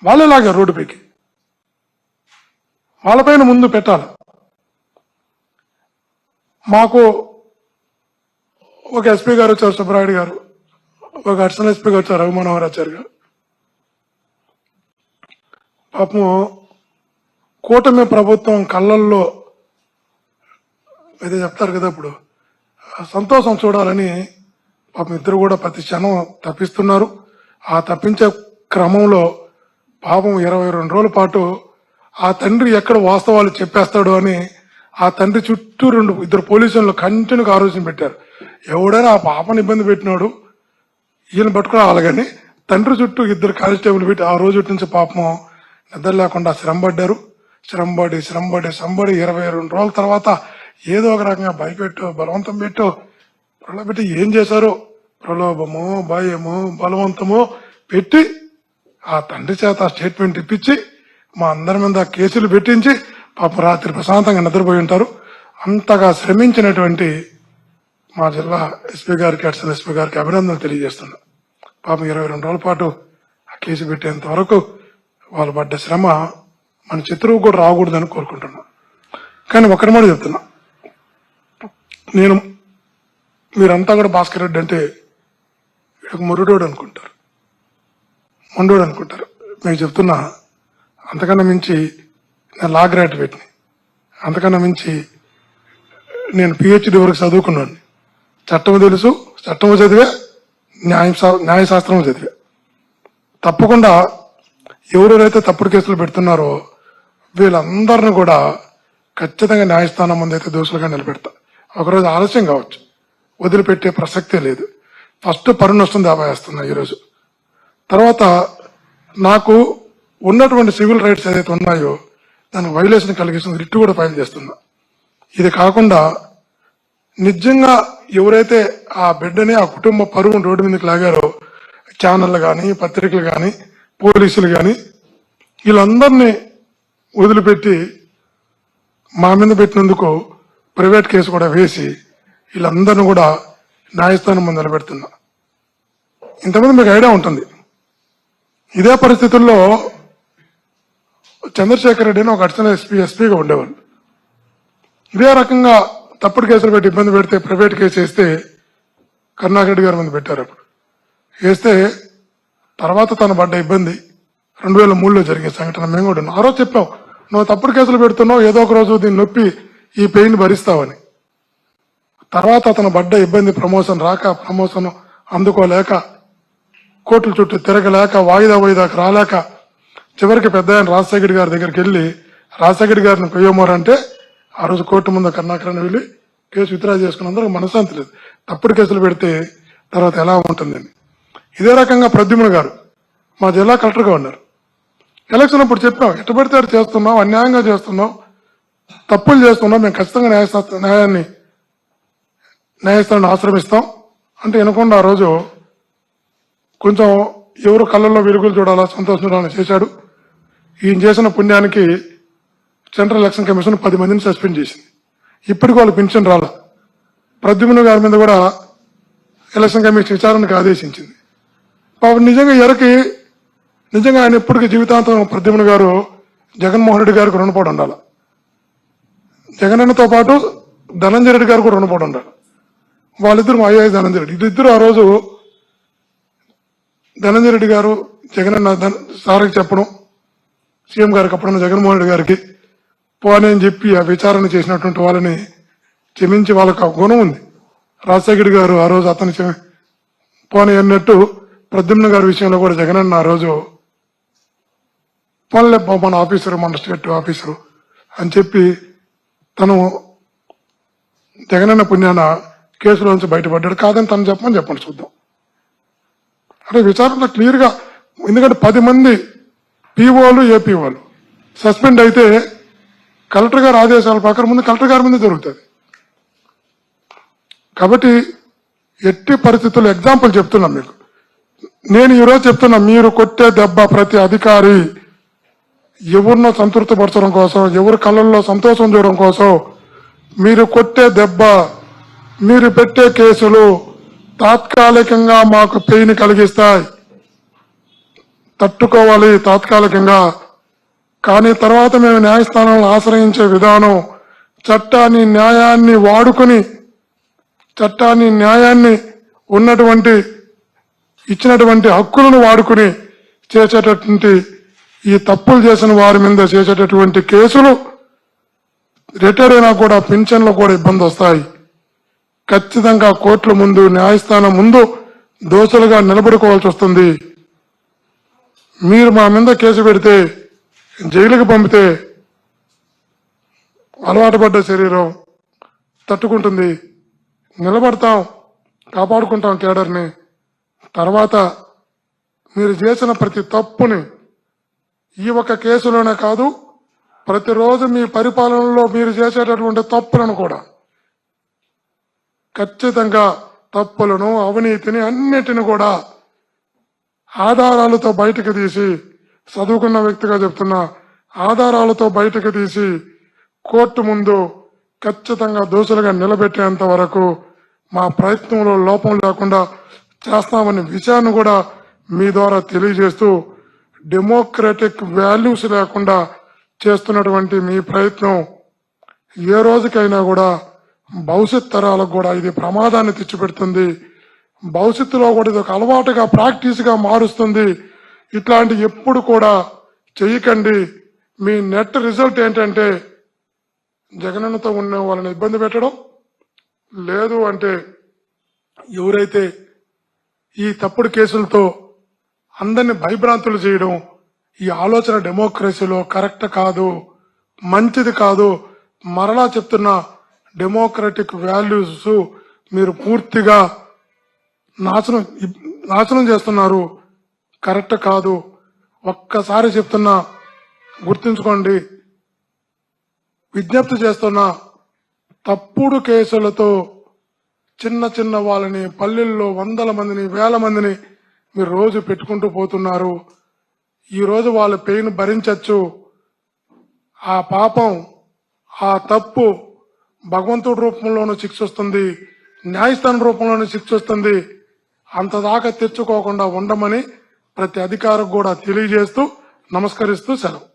వాళ్ళే లాగారు రోడ్డుపైకి. వాళ్ళపైన ముందు పెట్టాలి. మాకు ఒక ఎస్పీ గారు వచ్చారు, సుబ్బరాయుడు గారు, ఒక అడిషనల్ ఎస్పీ గారు వచ్చారు, రఘుమనోహరాచారి గారు. పాపం కూటమి ప్రభుత్వం కళ్ళల్లో అయితే చెప్తారు కదా, ఇప్పుడు సంతోషం చూడాలని పాపం ఇద్దరు కూడా ప్రతి క్షణం తప్పిస్తున్నారు. ఆ తప్పించే క్రమంలో పాపం 22 రోజుల పాటు ఆ తండ్రి ఎక్కడ వాస్తవాలు చెప్పేస్తాడు అని ఆ తండ్రి చుట్టూ ఇద్దరు పోలీసులను కంటిన్యూగా ఆలోచన పెట్టారు. ఎవడైనా ఆ పాపను ఇబ్బంది పెట్టినాడు ఈయన పట్టుకుని రావాలి, తండ్రి చుట్టూ ఇద్దరు కానిస్టేబుల్ పెట్టి ఆ రోజు నుంచి పాపం నిద్ర లేకుండా శ్రమపడ్డారు. శ్రమపడి 22 రోజుల తర్వాత ఏదో ఒక రకంగా భయపెట్టు, బలవంతం పెట్టు, ప్రలోభపెట్టి ఏం చేశారో, ప్రలోభమో భయమో బలవంతమో పెట్టి ఆ తండ్రి చేత స్టేట్మెంట్ ఇప్పించి మా అందరి మీద కేసులు పెట్టించి పాపం రాత్రి ప్రశాంతంగా నిద్రపోయి ఉంటారు. అంతగా శ్రమించినటువంటి మా జిల్లా ఎస్పీ గారికి, అడిషనల్ ఎస్పీ గారికి అభినందనలు తెలియజేస్తున్నా. పాపం 22 రోజుల పాటు ఆ కేసు పెట్టేంత వరకు వాళ్ళు పడ్డ శ్రమ మన చిత్రువు కూడా రాకూడదని కోరుకుంటున్నా. కానీ ఒకరి మాట చెప్తున్నా, నేను మీరంతా కూడా భాస్కర్ రెడ్డి అంటే మురుడోడు అనుకుంటారు, మొండోడు అనుకుంటారు. మీకు చెప్తున్నా, అంతకన్నా మించి నేను లా గ్రాడ్యుయేట్ని, అంతకన్నా మించి నేను పిహెచ్డి వరకు చదువుకున్నాను. చట్టము తెలుసు, చట్టము చదివే, న్యాయశాస్త్రము చదివే. తప్పకుండా ఎవరెవరైతే తప్పుడు కేసులు పెడుతున్నారో వీళ్ళందరినీ కూడా ఖచ్చితంగా న్యాయస్థానం ముందు అయితే దోషులుగా నిలబెడతా. ఒకరోజు ఆలస్యం కావచ్చు, వదిలిపెట్టే ప్రసక్తే లేదు. ఫస్ట్ పరు నష్టం దావా వేస్తున్నా ఈరోజు. తర్వాత నాకు ఉన్నటువంటి సివిల్ రైట్స్ ఏదైతే ఉన్నాయో దానికి వైలేషన్ కలిగిస్తుంది రిట్ కూడా ఫైల్ చేస్తున్నా. ఇది కాకుండా నిజంగా ఎవరైతే ఆ బిడ్డని, ఆ కుటుంబ పరువును రోడ్డు మీదకి లాగారో ఛానళ్ళు కానీ, పత్రికలు కానీ, పోలీసులు కానీ, వీళ్ళందరినీ వదిలిపెట్టి మా మీద పెట్టినందుకు ప్రైవేట్ కేసు కూడా వేసి వీళ్ళందరినీ కూడా న్యాయస్థానం ముందు నిలబెడుతున్నా. ఇంతకుముందు మీకు ఐడియా ఉంటుంది, ఇదే పరిస్థితుల్లో చంద్రశేఖర్ రెడ్డి అని ఒక అడిషనల్ ఎస్పీగా ఉండేవాళ్ళు. ఇదే రకంగా తప్పుడు కేసులు పెట్టి ఇబ్బంది పెడితే ప్రైవేట్ కేసు వేస్తే కరుణాకర్ రెడ్డి గారి ముందు పెట్టారు. అప్పుడు వేస్తే తర్వాత తను పడ్డ ఇబ్బంది 2003లో జరిగే సంఘటన మేము కూడా ఆ రోజు చెప్పాం, నువ్వు తప్పుడు కేసులు పెడుతున్నావు, ఏదో ఒక రోజు దీన్ని నొప్పి ఈ పెయిన్ భరిస్తావని. తర్వాత అతను పడ్డ ఇబ్బంది, ప్రమోషన్ రాక, ప్రమోషన్ అందుకోలేక, కోర్టుల చుట్టూ తిరగలేక, వాయిదాకు రాలేక, చివరికి పెద్ద ఆయన రాజశేఖర్ గారి దగ్గరికి వెళ్ళి రాజశేఖర్ గారిని కొయ్యమోరంటే ఆ రోజు కోర్టు ముందు కరుణాకరణ వెళ్ళి కేసు విత్డ్రా చేసుకున్నందుకు మనశ్శాంతి లేదు. తప్పుడు కేసులు పెడితే తర్వాత ఎలా ఉంటుందని. ఇదే రకంగా ప్రద్యుమ్న గారు మా జిల్లా కలెక్టర్గా ఉన్నారు. ఎలక్షన్ అప్పుడు చెప్పాం, ఎట్ట పడితే అటు చేస్తున్నాం, అన్యాయంగా చేస్తున్నాం, తప్పులు చేస్తున్నాం, మేము ఖచ్చితంగా న్యాయస్థానాన్ని ఆశ్రమిస్తాం అంటే వినకుండా ఆ రోజు కొంచెం ఎవరు కళ్ళల్లో వెలుగులు చూడాలా, సంతోషం చూడాలని చేశాడు. ఈయన చేసిన పుణ్యానికి సెంట్రల్ ఎలక్షన్ కమిషన్ 10 మందిని సస్పెండ్ చేసింది. ఇప్పటికి వాళ్ళు పెన్షన్ రాల. ప్రద్యుమ్న గారి మీద కూడా ఎలక్షన్ కమిషన్ విచారణకు ఆదేశించింది. పాపం నిజంగా ఆయన ఎప్పటికీ జీవితాంతం ప్రద్యుమ్న గారు జగన్మోహన్ రెడ్డి గారికి రుణపడి ఉండాలి. జగనన్నతో పాటు ధనంజయ రెడ్డి గారు కూడా రుణపడి ఉండాలి. వాళ్ళిద్దరు ఐఏఎస్ ధనంజయ రెడ్డి, వీళ్ళిద్దరు ఆ రోజు ధనంజయ రెడ్డి గారు జగనన్న సార్కి చెప్పడం, సీఎం గారికి అప్పుడున్న జగన్మోహన్ రెడ్డి గారికి పోనీ అని చెప్పి ఆ విచారణ చేసినటువంటి వాళ్ళని క్షమించి వాళ్ళకి గుణం ఉంది. రాజశేఖర్ గారు ఆ రోజు అతను పోనీ అన్నట్టు ప్రద్యుమ్న గారి విషయంలో కూడా జగనన్న ఆ రోజు పోన్లే మన ఆఫీసరు, మన స్టేట్ ఆఫీసరు అని చెప్పి తను జగనన్న పుణ్యాన కేసులోంచి బయటపడ్డాడు. కాదని తను చెప్పండి చూద్దాం. అంటే విచారణలో క్లియర్గా, ఎందుకంటే 10 మంది పీఓలు, ఏపీఓలు సస్పెండ్ అయితే కలెక్టర్ గారి ఆదేశాల ప్రకారం ముందు కలెక్టర్ గారి మీద జరుగుతుంది. కాబట్టి ఎట్టి పరిస్థితుల్లో ఎగ్జాంపుల్ చెప్తున్నాం మీకు. నేను ఈరోజు చెప్తున్నా, మీరు కొట్టే దెబ్బ ప్రతి అధికారి ఎవరినో సంతృప్తిపరచడం కోసం, ఎవరి కళ్ళల్లో సంతోషం చూడడం కోసం మీరు కొట్టే దెబ్బ, మీరు పెట్టే కేసులు తాత్కాలికంగా మాకు పెయిన్ కలిగిస్తాయి. తట్టుకోవాలి తాత్కాలికంగా. కానీ తర్వాత మేము న్యాయస్థానాలను ఆశ్రయించే విధానం చట్టాన్ని న్యాయాన్ని వాడుకుని చట్టాన్ని న్యాయాన్ని ఉన్నటువంటి ఇచ్చినటువంటి హక్కులను వాడుకుని చేసేటటువంటి ఈ తప్పులు చేసిన వారి మీద చేసేటటువంటి కేసులు రిటైర్ అయినా కూడా పింఛన్లు కూడా ఇబ్బంది వస్తాయి. ఖచ్చితంగా కోర్టుల ముందు న్యాయస్థానం ముందు దోషులుగా నిలబడుకోవాల్సి వస్తుంది. మీరు మా మీద కేసు పెడితే జైలుకి పంపితే అలవాటు పడ్డ శరీరం తట్టుకుంటుంది. నిలబడతాం, కాపాడుకుంటాం కేడర్ని. తర్వాత మీరు చేసిన ప్రతి తప్పుని ఈ ఒక్క కేసులోనే కాదు, ప్రతిరోజు మీ పరిపాలనలో మీరు చేసేటటువంటి తప్పులను కూడా ఖచ్చితంగా తప్పులను అవినీతిని అన్నిటిని కూడా ఆధారాలతో బయటకు తీసి, చదువుకున్న వ్యక్తిగా చెప్తున్నా, ఆధారాలతో బయటకు తీసి కోర్టు ముందు ఖచ్చితంగా దోషులుగా నిలబెట్టేంత వరకు మా ప్రయత్నంలో లోపం లేకుండా చేస్తామనే విషయాన్ని కూడా మీ ద్వారా తెలియజేస్తూ, డెమోక్రటిక్ వాల్యూస్ లేకుండా చేస్తున్నటువంటి మీ ప్రయత్నం ఏ రోజుకైనా కూడా భవిష్యత్ తరాలకు కూడా ఇది ప్రమాదాన్ని తెచ్చిపెడుతుంది. భవిష్యత్తులో కూడా ఇది ఒక అలవాటుగా ప్రాక్టీస్ గా మారుస్తుంది. ఇట్లాంటి ఎప్పుడు కూడా చెయ్యకండి. మీ నెట్ రిజల్ట్ ఏంటంటే జగనన్నతో ఉన్న వాళ్ళని ఇబ్బంది పెట్టడం, లేదు అంటే ఎవరైతే ఈ తప్పుడు కేసులతో అందరిని భయభ్రాంతులు చేయడం, ఈ ఆలోచన డెమోక్రసీలో కరెక్ట్ కాదు, మంచిది కాదు. మరలా చెప్తున్నా, డెమోక్రటిక్ వాల్యూస్ మీరు పూర్తిగా నాశనం చేస్తున్నారు. కరెక్ట్ కాదు. ఒక్కసారి చెప్తున్నా, గుర్తుంచుకోండి. విజ్ఞప్తి చేస్తున్నా, తప్పుడు కేసులతో చిన్న చిన్న వాళ్ళని పల్లెల్లో వందల మందిని వేల మందిని మీరు రోజు పెట్టుకుంటూ పోతున్నారు. ఈ రోజు వాళ్ళ పెయిన్ భరించచ్చు. ఆ పాపం, ఆ తప్పు భగవంతుడి రూపంలోనూ శిక్ష వస్తుంది, న్యాయస్థానం రూపంలోనూ శిక్ష వస్తుంది. అంతదాకా తెచ్చుకోకుండా ఉండమని ప్రతి అధికారికి కూడా తెలియజేస్తూ నమస్కరిస్తూ సెలవు.